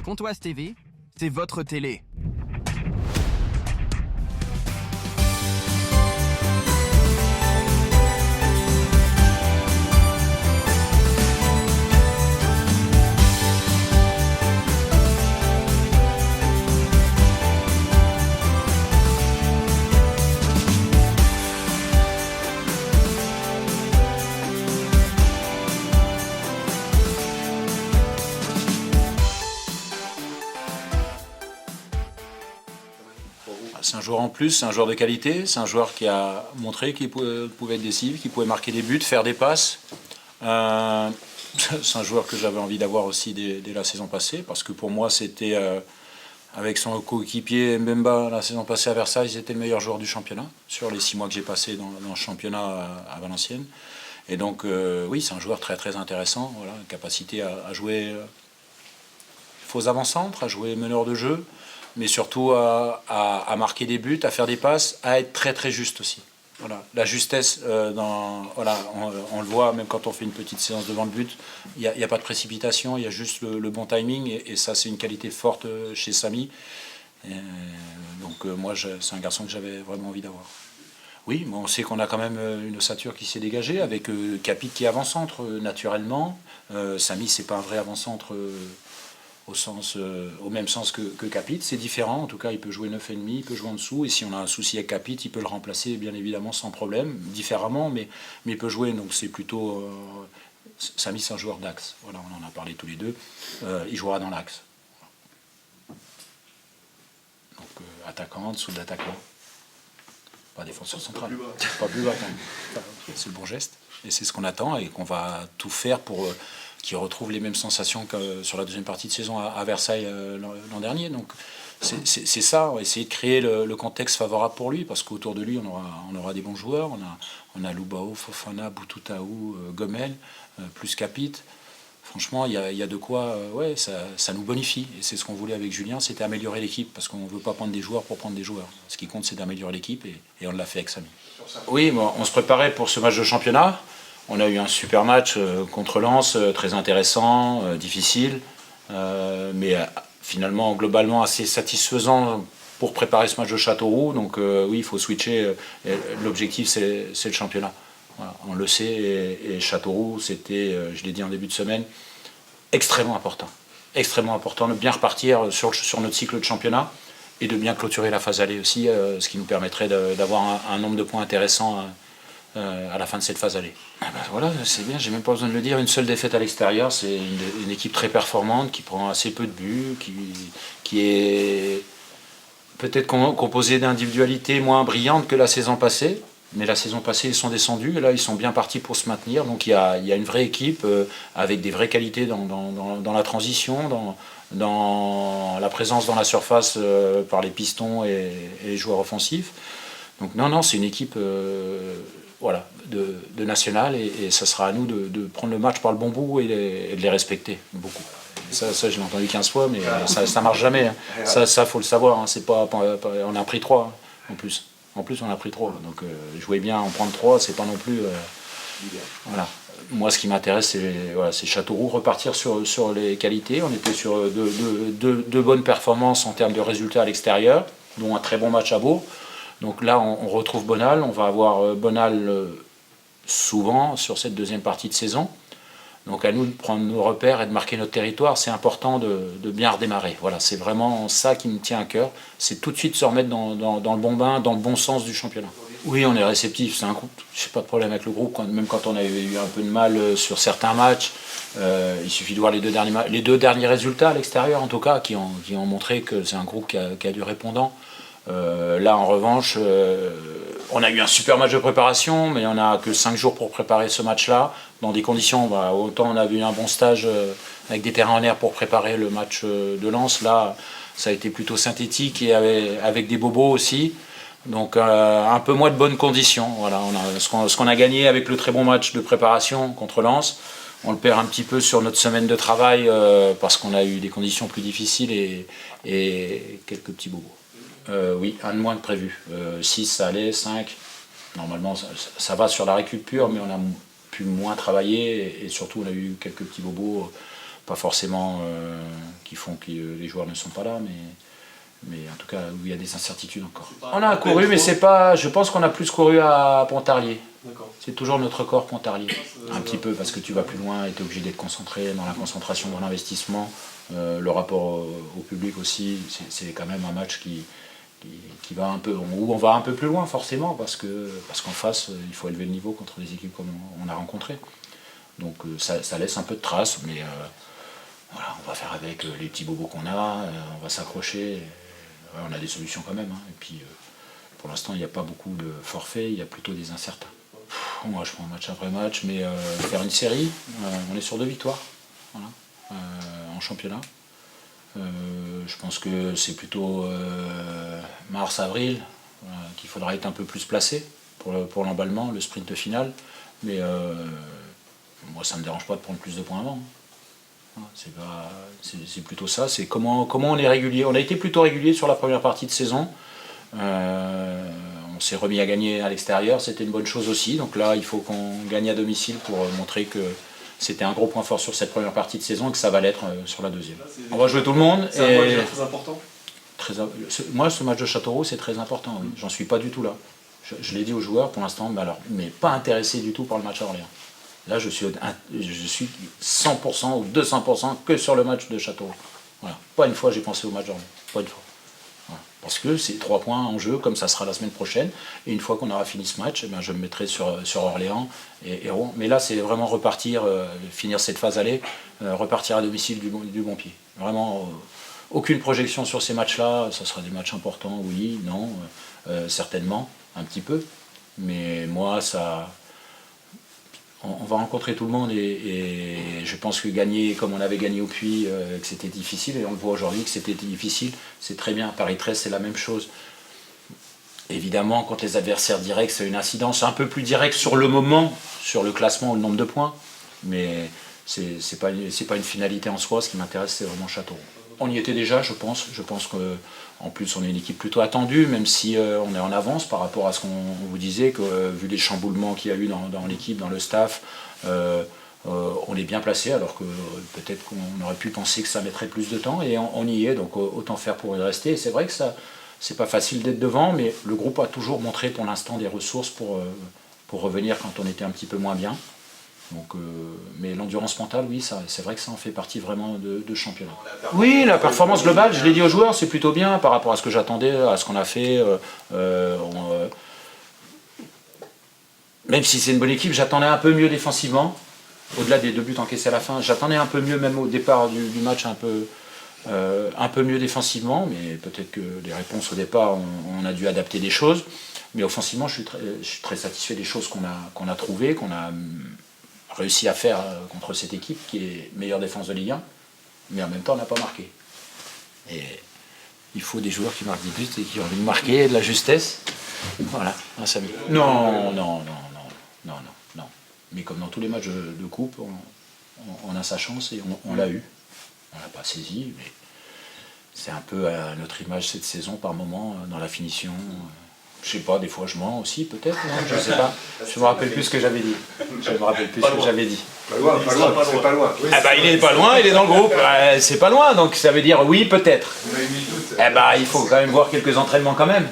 Pontoise TV, c'est votre télé. C'est un joueur en plus, c'est un joueur de qualité, c'est un joueur qui a montré qu'il pouvait être décisif, qu'il pouvait marquer des buts, faire des passes. C'est un joueur que j'avais envie d'avoir aussi dès la saison passée, parce que pour moi c'était, avec son coéquipier Mbemba la saison passée à Versailles, c'était le meilleur joueur du championnat, sur les 6 mois que j'ai passé dans le championnat à Valenciennes. Et donc oui, c'est un joueur très très intéressant, voilà, une capacité à jouer faux avant-centre, à jouer meneur de jeu, mais surtout à marquer des buts, à faire des passes, à être très très juste aussi. Voilà. La justesse, on le voit même quand on fait une petite séance devant le but, il n'y a pas de précipitation, il y a juste le bon timing, et ça c'est une qualité forte chez Samy. Donc moi c'est un garçon que j'avais vraiment envie d'avoir. Oui, mais on sait qu'on a quand même une ossature qui s'est dégagée, avec Capit qui est avant-centre naturellement. Samy c'est pas un vrai avant-centre au même sens que Capit, c'est différent, en tout cas il peut jouer 9,5, il peut jouer en dessous, et si on a un souci avec Capit, il peut le remplacer bien évidemment sans problème, différemment, mais il peut jouer, donc c'est plutôt... Samy c'est un joueur d'axe, voilà, on en a parlé tous les deux, il jouera dans l'axe. Donc attaquant, dessous de l'attaquant, pas défenseur central, pas plus bas quand même, c'est le bon geste, et c'est ce qu'on attend, et qu'on va tout faire pour... qui retrouve les mêmes sensations que sur la deuxième partie de saison à Versailles l'an dernier. Donc c'est ça, on va essayer de créer le contexte favorable pour lui, parce qu'autour de lui, on aura des bons joueurs. On a Lubao, Fofana, Boututaou, Gomel, plus Capit. Franchement, il y a de quoi, ça nous bonifie. Et c'est ce qu'on voulait avec Julien, c'était améliorer l'équipe, parce qu'on ne veut pas prendre des joueurs pour prendre des joueurs. Ce qui compte, c'est d'améliorer l'équipe, et on l'a fait avec Samy. Oui, bon, on se préparait pour ce match de championnat. On a eu un super match contre Lens, très intéressant, difficile, mais finalement globalement assez satisfaisant pour préparer ce match de Châteauroux. Donc oui, il faut switcher. L'objectif, c'est le championnat. Voilà, on le sait, et Châteauroux, c'était, je l'ai dit en début de semaine, extrêmement important. Extrêmement important de bien repartir sur notre cycle de championnat, et de bien clôturer la phase aller aussi, ce qui nous permettrait d'avoir un nombre de points intéressants à la fin de cette phase aller. Ah ben voilà, c'est bien, j'ai même pas besoin de le dire, une seule défaite à l'extérieur, c'est une équipe très performante, qui prend assez peu de buts, qui est peut-être composée d'individualités moins brillantes que la saison passée, mais la saison passée ils sont descendus, et là ils sont bien partis pour se maintenir, donc il y a une vraie équipe avec des vraies qualités dans la transition, dans la présence dans la surface par les pistons et les joueurs offensifs. Donc non, c'est une équipe de national, et ça sera à nous de prendre le match par le bon bout et de les respecter beaucoup. Ça je l'ai entendu 15 fois, mais ça marche jamais. Hein. Ça faut le savoir, hein. C'est pas, on a pris 3 hein, en plus. En plus on a pris 3, donc jouer bien en prendre 3, c'est pas non plus... voilà. Moi ce qui m'intéresse, c'est Châteauroux, repartir sur les qualités. On était sur deux bonnes performances en termes de résultats à l'extérieur, dont un très bon match à Bourg. Donc là, on retrouve Bonal, on va avoir Bonal souvent sur cette deuxième partie de saison. Donc à nous de prendre nos repères et de marquer notre territoire, c'est important de bien redémarrer. Voilà, c'est vraiment ça qui me tient à cœur, c'est tout de suite se remettre dans le bon bain, dans le bon sens du championnat. Oui, on est réceptif, c'est un groupe, j'ai pas de problème avec le groupe, même quand on a eu un peu de mal sur certains matchs, il suffit de voir les deux derniers résultats à l'extérieur en tout cas, qui ont montré que c'est un groupe qui a du répondant. Là en revanche, on a eu un super match de préparation, mais on n'a que 5 jours pour préparer ce match-là, dans des conditions, autant on a eu un bon stage avec des terrains en air pour préparer le match de Lens, là ça a été plutôt synthétique, et avec des bobos aussi, donc un peu moins de bonnes conditions. Voilà, ce qu'on a gagné avec le très bon match de préparation contre Lens, on le perd un petit peu sur notre semaine de travail, parce qu'on a eu des conditions plus difficiles et quelques petits bobos. Oui, un de moins que prévu. 6 ça allait, 5. Normalement ça va sur la récup pure, mais on a pu moins travailler, et surtout on a eu quelques petits bobos pas forcément qui font que les joueurs ne sont pas là, mais en tout cas où il y a des incertitudes encore. On a couru, mais c'est pas. Je pense qu'on a plus couru à Pontarlier. C'est toujours notre corps Pontarlier. Un petit peu parce que tu vas plus loin et tu es obligé d'être concentré dans la concentration, dans l'investissement. Le rapport au public aussi, c'est quand même un match qui va un peu, où on va un peu plus loin forcément parce qu'en face il faut élever le niveau contre des équipes comme on a rencontré. Donc ça laisse un peu de traces, mais voilà, on va faire avec les petits bobos qu'on a, on va s'accrocher. On a des solutions quand même. Et puis pour l'instant il n'y a pas beaucoup de forfaits, il y a plutôt des incertains. Moi je prends match après match, mais faire une série, on est sur 2 victoires voilà, en championnat. Je pense que c'est plutôt mars-avril qu'il faudra être un peu plus placé pour l'emballement, le sprint final. Mais moi, ça ne me dérange pas de prendre plus de points avant. C'est plutôt ça. C'est comment on est régulier. On a été plutôt régulier sur la première partie de saison. On s'est remis à gagner à l'extérieur. C'était une bonne chose aussi. Donc là, il faut qu'on gagne à domicile pour montrer que c'était un gros point fort sur cette première partie de saison et que ça va l'être sur la deuxième. On va jouer tout le monde. C'est un match très important. Moi, ce match de Châteauroux, c'est très important. Oui. J'en suis pas du tout là. Je l'ai dit aux joueurs pour l'instant, mais pas intéressé du tout par le match à Orléans. Là, je suis 100% ou 200% que sur le match de Châteauroux. Voilà. Pas une fois j'ai pensé au match d'Orléans. Pas une fois. Voilà. Parce que c'est 3 points en jeu, comme ça sera la semaine prochaine. Et une fois qu'on aura fini ce match, je me mettrai sur Orléans et Rouen. Mais là, c'est vraiment repartir, finir cette phase aller, repartir à domicile du bon pied. Vraiment, aucune projection sur ces matchs-là. Ça sera des matchs importants, oui, non, certainement, un petit peu. Mais moi, on va rencontrer tout le monde et je pense que gagner comme on avait gagné au Puy, que c'était difficile, et on le voit aujourd'hui que c'était difficile, c'est très bien. Paris 13, c'est la même chose. Évidemment, quand les adversaires directs, c'est une incidence un peu plus directe sur le moment, sur le classement ou le nombre de points, mais c'est pas une finalité en soi. Ce qui m'intéresse, c'est vraiment Châteauroux. On y était déjà, je pense. Je pense qu'en plus, on est une équipe plutôt attendue, même si on est en avance par rapport à ce qu'on vous disait, que vu les chamboulements qu'il y a eu dans l'équipe, dans le staff, on est bien placé, alors que peut-être qu'on aurait pu penser que ça mettrait plus de temps, et on y est, donc autant faire pour y rester. Et c'est vrai que c'est pas facile d'être devant, mais le groupe a toujours montré pour l'instant des ressources pour revenir quand on était un petit peu moins bien. Donc, mais l'endurance mentale, oui, c'est vrai que ça en fait partie vraiment de championnat. Oui, la performance globale, je l'ai dit aux joueurs, c'est plutôt bien par rapport à ce que j'attendais, à ce qu'on a fait. Même si c'est une bonne équipe, j'attendais un peu mieux défensivement, au-delà des 2 buts encaissés à la fin. J'attendais un peu mieux, même au départ du match, un peu mieux défensivement, mais peut-être que les réponses au départ, on a dû adapter des choses. Mais offensivement, je suis très satisfait des choses qu'on a trouvées, qu'on a réussi à faire contre cette équipe qui est meilleure défense de Ligue 1, mais en même temps on n'a pas marqué. Et il faut des joueurs qui marquent des buts et qui ont envie de marquer, de la justesse. Voilà, un Samy. Non. Mais comme dans tous les matchs de coupe, on a sa chance et on l'a eu. On l'a pas saisi, mais c'est un peu à notre image cette saison par moment, dans la finition. Je sais pas, des fois je mens aussi, peut-être, non, je sais pas. Je me rappelle plus ce que j'avais dit. Pas loin, c'est pas loin. Ah bah, il est pas loin, il est dans le groupe. C'est pas loin, donc ça veut dire oui, peut-être. Il faut quand même voir quelques entraînements quand même.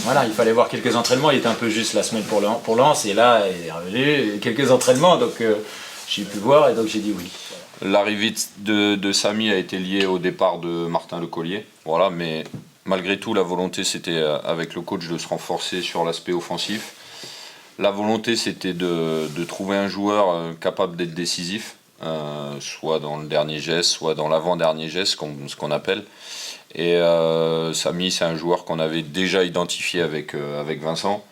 Voilà, il fallait voir quelques entraînements. Il était un peu juste la semaine pour Lens, et là, il est revenu quelques entraînements, donc j'ai pu voir, et donc j'ai dit oui. L'arrivée de Samy a été liée au départ de Martin Lecollier. Voilà, mais malgré tout, la volonté, c'était avec le coach de se renforcer sur l'aspect offensif. La volonté, c'était de trouver un joueur capable d'être décisif, soit dans le dernier geste, soit dans l'avant-dernier geste, ce qu'on appelle. Et Samy, c'est un joueur qu'on avait déjà identifié avec Vincent,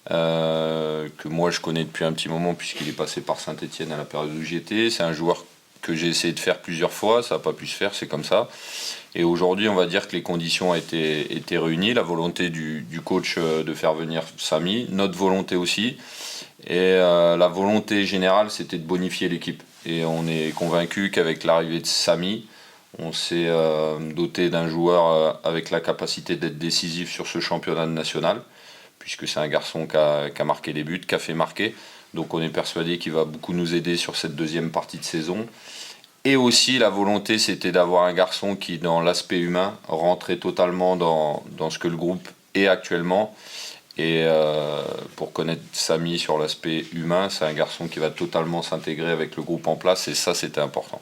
que moi je connais depuis un petit moment puisqu'il est passé par Saint-Etienne à la période où j'y étais. C'est un joueur que j'ai essayé de faire plusieurs fois, ça n'a pas pu se faire, c'est comme ça. Et aujourd'hui, on va dire que les conditions ont été réunies, la volonté du coach de faire venir Samy, notre volonté aussi, et la volonté générale, c'était de bonifier l'équipe. Et on est convaincu qu'avec l'arrivée de Samy, on s'est doté d'un joueur avec la capacité d'être décisif sur ce championnat national, puisque c'est un garçon qui a marqué des buts, qui a fait marquer. Donc on est persuadé qu'il va beaucoup nous aider sur cette deuxième partie de saison. Et aussi, la volonté, c'était d'avoir un garçon qui, dans l'aspect humain, rentrait totalement dans ce que le groupe est actuellement. Et pour connaître Samy sur l'aspect humain, c'est un garçon qui va totalement s'intégrer avec le groupe en place, et ça, c'était important.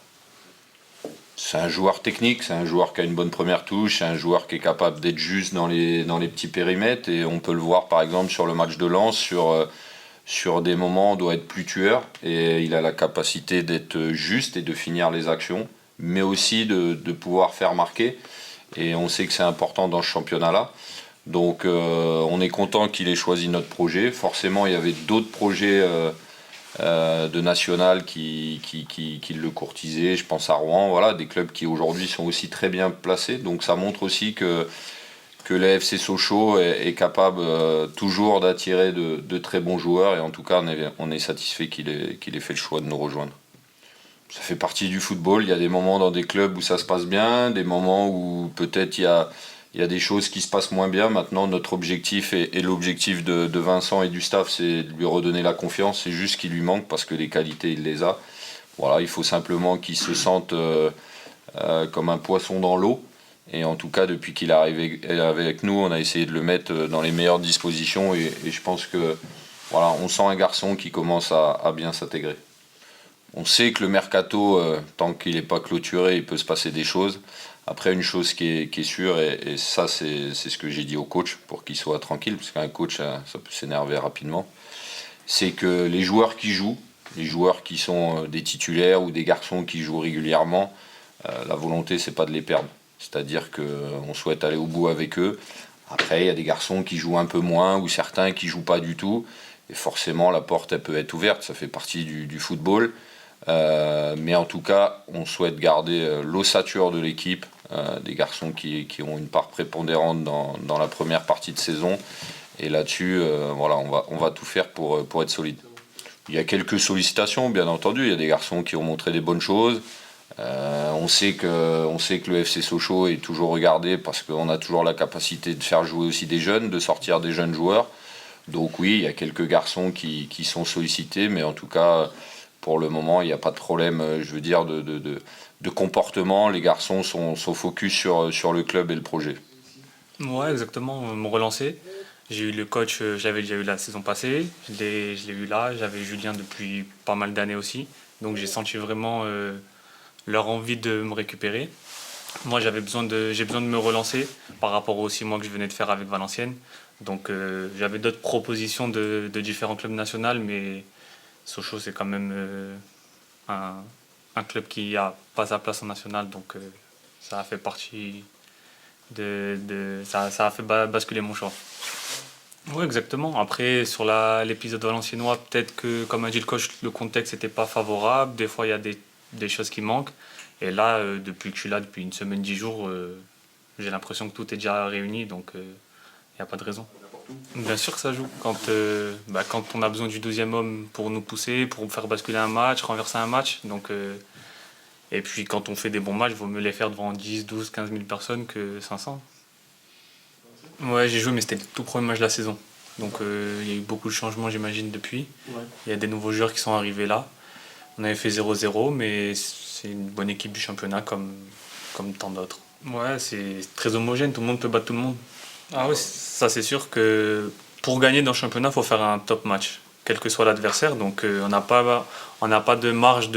C'est un joueur technique, c'est un joueur qui a une bonne première touche, c'est un joueur qui est capable d'être juste dans les petits périmètres, et on peut le voir par exemple sur le match de Lens, sur des moments où on doit être plus tueur, et il a la capacité d'être juste et de finir les actions, mais aussi de pouvoir faire marquer, et on sait que c'est important dans ce championnat-là. Donc on est content qu'il ait choisi notre projet. Forcément, il y avait d'autres projets de national qui le courtisaient. Je pense à Rouen, voilà, des clubs qui aujourd'hui sont aussi très bien placés. Donc ça montre aussi que l'AFC Sochaux est capable toujours d'attirer de très bons joueurs. Et en tout cas, on est satisfait qu'il ait fait le choix de nous rejoindre. Ça fait partie du football. Il y a des moments dans des clubs où ça se passe bien, des moments où peut-être il y a des choses qui se passent moins bien. Maintenant, notre objectif et l'objectif de Vincent et du staff, c'est de lui redonner la confiance. C'est juste qu'il lui manque parce que les qualités, il les a. Voilà, il faut simplement qu'il se sente comme un poisson dans l'eau. Et en tout cas, depuis qu'il est arrivé avec nous, on a essayé de le mettre dans les meilleures dispositions. Et je pense que voilà, on sent un garçon qui commence à bien s'intégrer. On sait que le mercato, tant qu'il n'est pas clôturé, il peut se passer des choses. Après, une chose qui est sûre, et ça c'est ce que j'ai dit au coach pour qu'il soit tranquille, parce qu'un coach ça peut s'énerver rapidement, c'est que les joueurs qui jouent, les joueurs qui sont des titulaires ou des garçons qui jouent régulièrement, la volonté c'est pas de les perdre. C'est-à-dire qu'on souhaite aller au bout avec eux. Après, il y a des garçons qui jouent un peu moins ou certains qui jouent pas du tout. Et forcément, la porte elle peut être ouverte, ça fait partie du football. Mais en tout cas, on souhaite garder l'ossature de l'équipe, des garçons qui ont une part prépondérante dans la première partie de saison. Et là-dessus, voilà, on va tout faire pour être solide. Il y a quelques sollicitations, bien entendu. Il y a des garçons qui ont montré des bonnes choses. On sait que le FC Sochaux est toujours regardé parce qu'on a toujours la capacité de faire jouer aussi des jeunes, de sortir des jeunes joueurs. Donc oui, il y a quelques garçons qui sont sollicités, mais en tout cas, pour le moment, il n'y a pas de problème, je veux dire, de comportement. Les garçons sont focus sur le club et le projet. Ouais, exactement, me relancer. J'ai eu le coach, j'avais déjà eu la saison passée, je l'ai eu là, j'avais Julien depuis pas mal d'années aussi. Donc j'ai senti vraiment leur envie de me récupérer. Moi, j'ai besoin de me relancer par rapport au 6 mois que je venais de faire avec Valenciennes. Donc j'avais d'autres propositions de différents clubs nationaux, mais Sochaux, c'est quand même un club qui n'a pas sa place en national, donc ça a fait partie ça a fait basculer mon choix. Oui, exactement. Après, sur l'épisode valenciennois, peut-être que, comme a dit le coach, le contexte n'était pas favorable. Des fois, il y a des choses qui manquent. Et là, depuis que je suis là, depuis une semaine, 10 jours, j'ai l'impression que tout est déjà réuni, donc il n'y a pas de raison. Bien sûr que ça joue. Quand on a besoin du 12e homme pour nous pousser, pour faire basculer un match, renverser un match. Donc, et puis quand on fait des bons matchs, il vaut mieux les faire devant 10, 12, 15 000 personnes que 500. Ouais, j'ai joué, mais c'était le tout premier match de la saison. Donc il y a eu beaucoup de changements, j'imagine, depuis. Ouais. Il y a des nouveaux joueurs qui sont arrivés là. On avait fait 0-0, mais c'est une bonne équipe du championnat comme tant d'autres. Ouais, c'est très homogène, tout le monde peut battre tout le monde. Ah oui, ça c'est sûr que pour gagner dans le championnat, il faut faire un top match, quel que soit l'adversaire. Donc on n'a pas de marge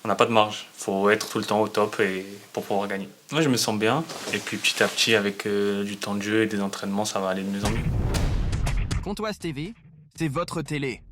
on n'a pas de marge. Il faut être tout le temps au top pour pouvoir gagner. Moi, je me sens bien. Et puis petit à petit, avec du temps de jeu et des entraînements, ça va aller de mieux en mieux. Comtoise TV, c'est votre télé.